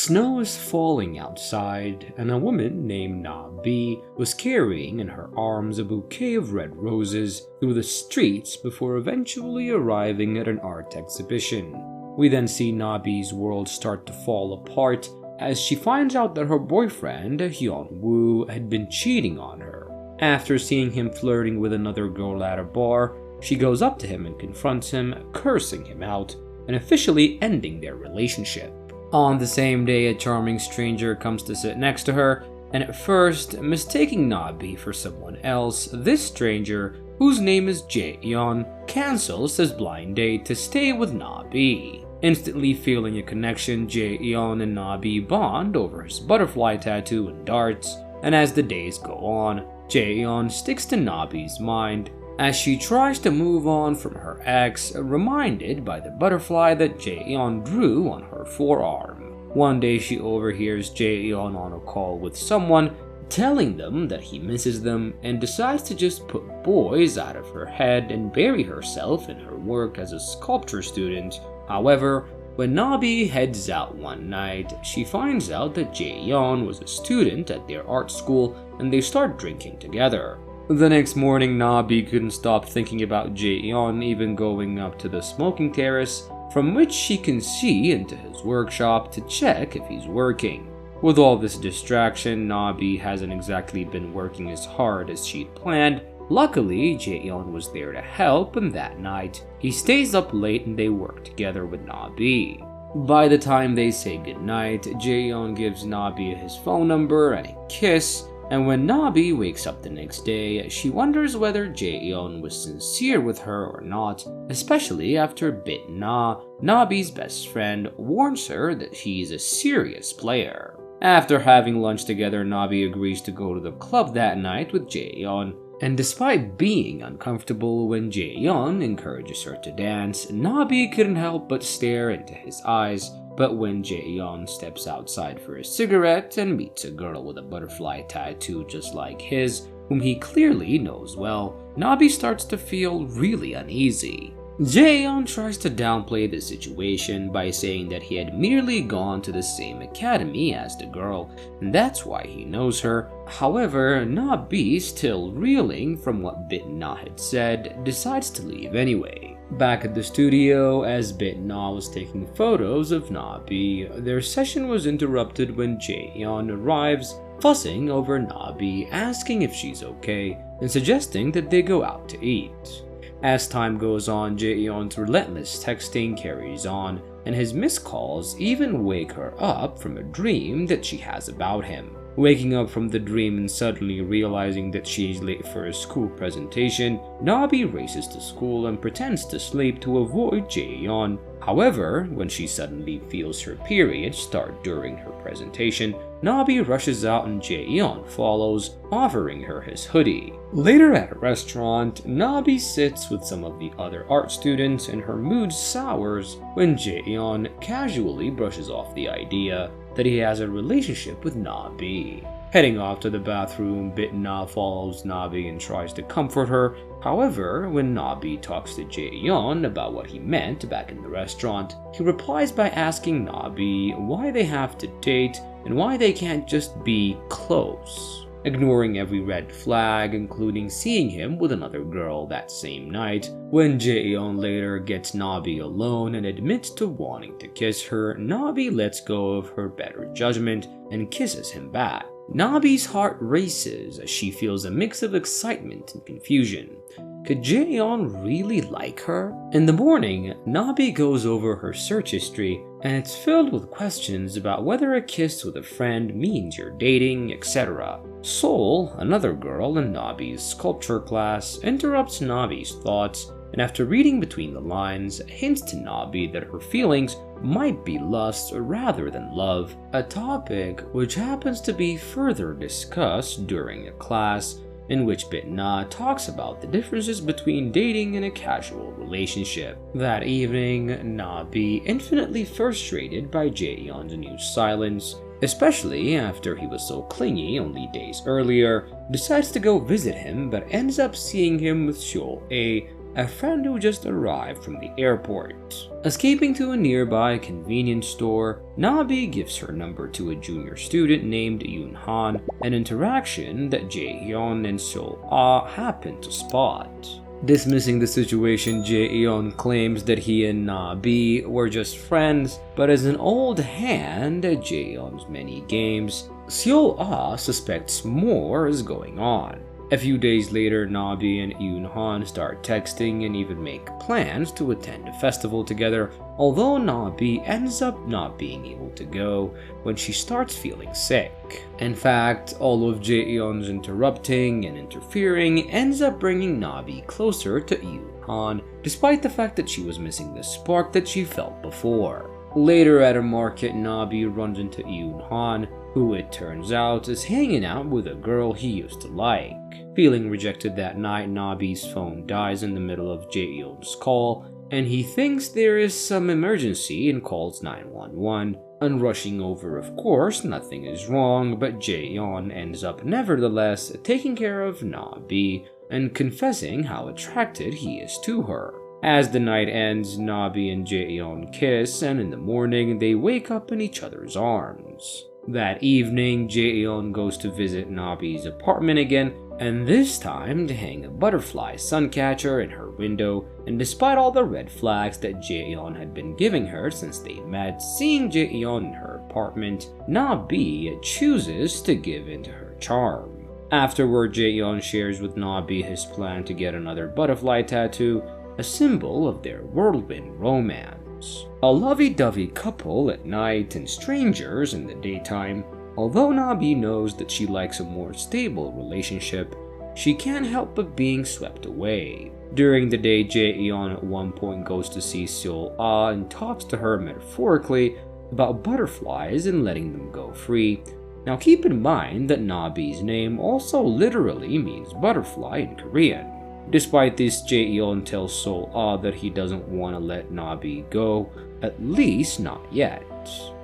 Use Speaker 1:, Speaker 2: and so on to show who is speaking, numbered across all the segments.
Speaker 1: Snow is falling outside, and a woman named Na-bi was carrying in her arms a bouquet of red roses through the streets before eventually arriving at an art exhibition. We then see Na-bi's world start to fall apart as she finds out that her boyfriend, Hyun-woo, had been cheating on her. After seeing him flirting with another girl at a bar, she goes up to him and confronts him, cursing him out, and officially ending their relationship. On the same day, a charming stranger comes to sit next to her, and at first, mistaking Na-bi for someone else, this stranger, whose name is Jae-yeon, cancels his blind date to stay with Na-bi. Instantly feeling a connection, Jae-yeon and Na-bi bond over his butterfly tattoo and darts, and as the days go on, Jae-yeon sticks to Na-bi's mind as she tries to move on from her ex, reminded by the butterfly that Jae-yeon drew on her forearm. One day she overhears Jae-yeon on a call with someone, telling them that he misses them, and decides to just put boys out of her head and bury herself in her work as a sculpture student. However, when Na-bi heads out one night, she finds out that Jae-yeon was a student at their art school, and they start drinking together. The next morning, Na-bi couldn't stop thinking about Jae-yeon, even going up to the smoking terrace, from which she can see into his workshop to check if he's working. With all this distraction, Na-bi hasn't exactly been working as hard as she'd planned. Luckily, Jae-yeon was there to help, and that night, he stays up late and they work together with Na-bi. By the time they say goodnight, Jae-yeon gives Na-bi his phone number and a kiss, and when Na-bi wakes up the next day, she wonders whether Jae-yeon was sincere with her or not, especially after Bit-na, Na-bi's best friend, warns her that he's a serious player. After having lunch together, Na-bi agrees to go to the club that night with Jae-yeon, and despite being uncomfortable when Jae-yeon encourages her to dance, Na-bi couldn't help but stare into his eyes. But when Jae-yeon steps outside for a cigarette and meets a girl with a butterfly tattoo just like his, whom he clearly knows well, Na-bi starts to feel really uneasy. Jae-yeon tries to downplay the situation by saying that he had merely gone to the same academy as the girl, and that's why he knows her. However, Na-bi, still reeling from what Bit-na had said, decides to leave anyway. Back at the studio, as Bit-na was taking photos of Na-bi, their session was interrupted when Jae-yeon arrives, fussing over Na-bi, asking if she's okay, and suggesting that they go out to eat. As time goes on, Jae-yeon's relentless texting carries on, and his missed calls even wake her up from a dream that she has about him. Waking up from the dream and suddenly realizing that she's late for a school presentation, Na-bi races to school and pretends to sleep to avoid Jae-yeon. However, when she suddenly feels her period start during her presentation, Na-bi rushes out and Jae-yeon follows, offering her his hoodie. Later at a restaurant, Na-bi sits with some of the other art students and her mood sours when Jae-yeon casually brushes off the idea that he has a relationship with Na-bi. Heading off to the bathroom, Bit-na follows Na-bi and tries to comfort her. However, when Na-bi talks to Jae-yeon about what he meant back in the restaurant, he replies by asking Na-bi why they have to date and why they can't just be close. Ignoring every red flag, including seeing him with another girl that same night. When Jae-yeon later gets Na-bi alone and admits to wanting to kiss her, Na-bi lets go of her better judgment and kisses him back. Na-bi's heart races as she feels a mix of excitement and confusion. Could Jae-yeon really like her? In the morning, Na-bi goes over her search history, and it's filled with questions about whether a kiss with a friend means you're dating, etc. Sol, another girl in Na-bi's sculpture class, interrupts Na-bi's thoughts, and after reading between the lines, hints to Na-bi that her feelings might be lust rather than love, a topic which happens to be further discussed during a class in which Bit-na talks about the differences between dating and a casual relationship. That evening, Na-bi, infinitely frustrated by Jae-yeon's new silence, especially after he was so clingy only days earlier, decides to go visit him but ends up seeing him with Seol-ae, a friend who just arrived from the airport. Escaping to a nearby convenience store, Na-bi gives her number to a junior student named Yoon-han, an interaction that Jae-yeon and So-ah happen to spot. Dismissing the situation, Jae-yeon claims that he and Na-bi were just friends, but as an old hand at Jae-yeon's many games, So-ah suspects more is going on. A few days later, Na-bi and Yoon-han start texting and even make plans to attend a festival together, although Na-bi ends up not being able to go when she starts feeling sick. In fact, all of Jae-yeon's interrupting and interfering ends up bringing Na-bi closer to Yoon-han, despite the fact that she was missing the spark that she felt before. Later at a market, Na-bi runs into Yoon-han, who it turns out is hanging out with a girl he used to like. Feeling rejected that night, Na-bi's phone dies in the middle of Jae-yeon's call, and he thinks there is some emergency and calls 911. On rushing over, of course, nothing is wrong, but Jae-yeon ends up nevertheless taking care of Na-bi and confessing how attracted he is to her. As the night ends, Na-bi and Jae-yeon kiss, and in the morning they wake up in each other's arms. That evening, Jae-yeon goes to visit Na-bi's apartment again, and this time to hang a butterfly suncatcher in her window, and despite all the red flags that Jae-yeon had been giving her since they met, seeing Jae-yeon in her apartment, Na-bi chooses to give in to her charm. Afterward, Jae-yeon shares with Na-bi his plan to get another butterfly tattoo, a symbol of their whirlwind romance. A lovey-dovey couple at night and strangers in the daytime. Although Na-bi knows that she likes a more stable relationship, she can't help but being swept away. During the day, Jae-yeon at one point goes to see So-ah and talks to her metaphorically about butterflies and letting them go free. Now keep in mind that Na-bi's name also literally means butterfly in Korean. Despite this, Jae-yeon tells So-ah that he doesn't want to let Na-bi go, at least not yet.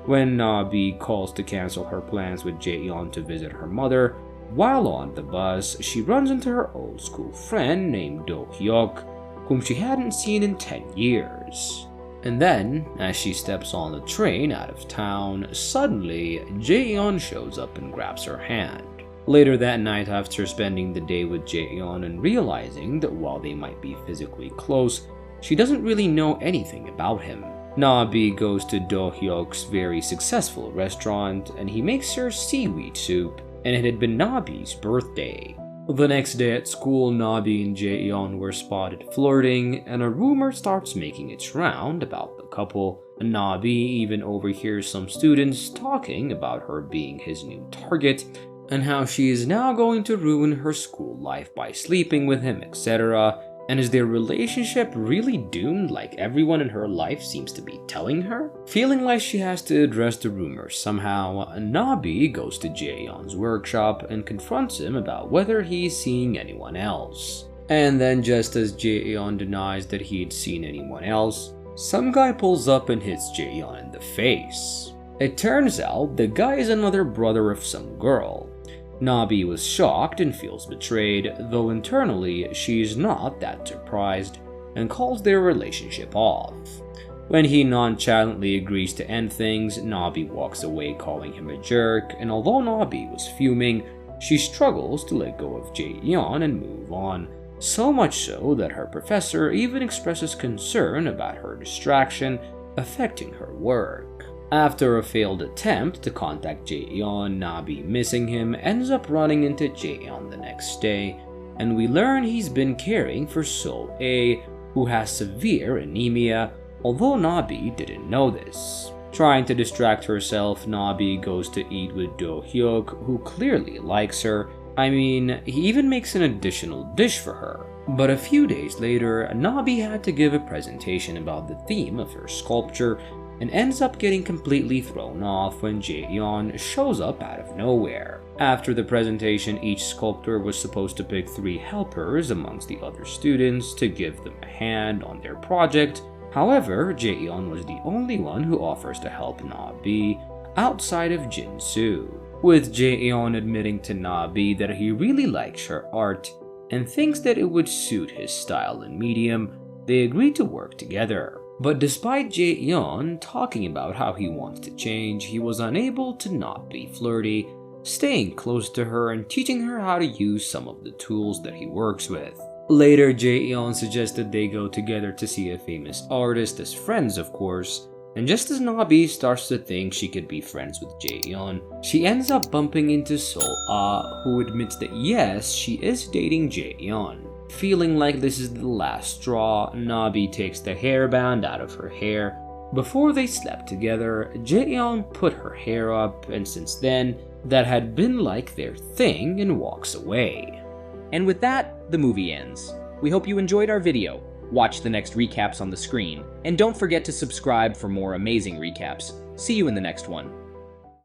Speaker 1: When Na-bi calls to cancel her plans with Jae-yeon to visit her mother, while on the bus, she runs into her old school friend named Do-hyuk, whom she hadn't seen in 10 years. And then, as she steps on the train out of town, suddenly Jae-yeon shows up and grabs her hand. Later that night, after spending the day with Jae-yeon and realizing that while they might be physically close, she doesn't really know anything about him, Na-bi goes to Do-hyuk's very successful restaurant and he makes her seaweed soup, and it had been Na-bi's birthday. The next day at school, Na-bi and Jae-yeon were spotted flirting, and a rumor starts making its round about the couple. Na-bi even overhears some students talking about her being his new target, and how she is now going to ruin her school life by sleeping with him, etc. And is their relationship really doomed like everyone in her life seems to be telling her? Feeling like she has to address the rumors somehow, Na-bi goes to Jae-yeon's workshop and confronts him about whether he's seeing anyone else. And then just as Jae-yeon denies that he'd seen anyone else, some guy pulls up and hits Jae-yeon in the face. It turns out the guy is another brother of some girl. Na-bi was shocked and feels betrayed, though internally she's not that surprised, and calls their relationship off. When he nonchalantly agrees to end things, Na-bi walks away calling him a jerk, and although Na-bi was fuming, she struggles to let go of Jae-yeon and move on, so much so that her professor even expresses concern about her distraction affecting her work. After a failed attempt to contact Jae-yeon, Na-bi missing him ends up running into Jae-yeon the next day, and we learn he's been caring for So-a, who has severe anemia, although Na-bi didn't know this. Trying to distract herself, Na-bi goes to eat with Do-hyuk, who clearly likes her. I mean, he even makes an additional dish for her. But a few days later, Na-bi had to give a presentation about the theme of her sculpture, and ends up getting completely thrown off when Jae-yeon shows up out of nowhere. After the presentation, each sculptor was supposed to pick 3 helpers amongst the other students to give them a hand on their project. However, Jae-yeon was the only one who offers to help Na-bi outside of Jin-soo, with Jae-yeon admitting to Na-bi that he really likes her art, and thinks that it would suit his style and medium. They agree to work together. But despite Jae-yeon talking about how he wants to change, he was unable to not be flirty, staying close to her and teaching her how to use some of the tools that he works with. Later, Jae-yeon suggested they go together to see a famous artist as friends, of course, and just as Na-bi starts to think she could be friends with Jae-yeon, she ends up bumping into Sol-ah, who admits that yes, she is dating Jae-yeon. Feeling like this is the last straw, Na-bi takes the hairband out of her hair. Before they slept together, Jae-yeon put her hair up, and since then, that had been like their thing, and walks away.
Speaker 2: And with that, the movie ends. We hope you enjoyed our video. Watch the next recaps on the screen, and don't forget to subscribe for more amazing recaps. See you in the next one.